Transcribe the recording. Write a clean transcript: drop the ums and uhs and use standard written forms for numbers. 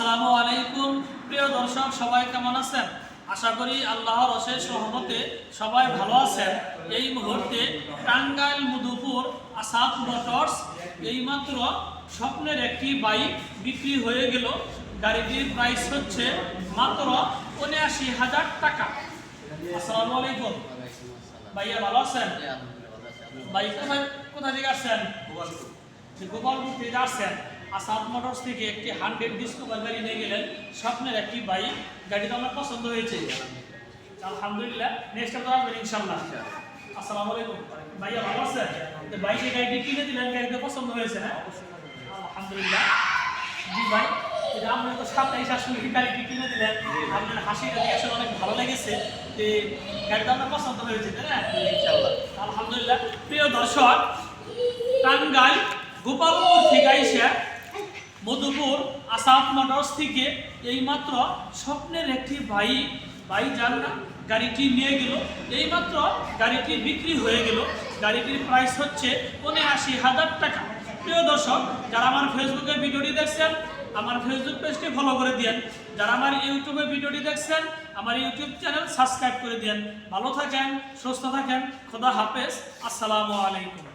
আসসালামু আলাইকুম প্রিয় দর্শক, সবাই কেমন আছেন? আশা করি আল্লাহর অশেষ রহমতে সবাই ভালো আছেন। এই মুহূর্তে টাঙ্গাইল মধুপুর আসাদ মোটরস এইমাত্র স্বপ্নের একটি বাইক বিক্রি হয়ে গেল। গাড়িটির প্রাইস হচ্ছে মাত্র ৭৯,০০০ টাকা। আসসালামু আলাইকুম ভাইয়া, ভালো আছেন? বাইক কোথা থেকে আসছেন? গোপালপুর থেকে আসছেন। আসাদ মোটরস থেকে একটি 100 ডিসকভার গাড়ি নিয়ে গেলেন, স্বপ্নের একটি বাইক। গাড়িটা আমার পছন্দ হয়েছে, আলহামদুলিল্লাহ। নেক্সট টাইম আসবেন ইনশাআল্লাহ। আসসালামু আলাইকুম ভাইয়া, ভালো আছেন? বাইকে গাড়িটি কিনে দিলেন, গাড়িতে পছন্দ হয়েছে না? আলহামদুলিল্লাহ। জি ভাই, আপনি তো ২৭ গাড়িটি কিনে দিলেন, আপনার হাসিটা দেখে আসলে অনেক ভালো লেগেছে। যে গাড়িটা আপনার পছন্দ হয়েছে, তাই না? ইনশাআল্লাহ, আলহামদুলিল্লাহ। প্রিয় দর্শক, টাঙ্গাইল গোপালপুর থেকে আইসা মধুপুর আসাদ মোটরস থেকে এইমাত্র স্বপ্নের একটি বাইক যান না গাড়িটি নিয়ে গেল। এইমাত্র গাড়িটি বিক্রি হয়ে গেল। গাড়িটির প্রাইস হচ্ছে ৭৯,০০০ টাকা। প্রিয় দর্শক, যারা আমার ফেসবুকে ভিডিওটি দেখছেন, আমার ফেসবুক পেজটি ফলো করে দিন। যারা আমার ইউটিউবে ভিডিওটি দেখছেন, আমার ইউটিউব চ্যানেল সাবস্ক্রাইব করে দিন। ভালো থাকেন, সুস্থ থাকেন, খোদা হাফেজ, আসসালামু আলাইকুম।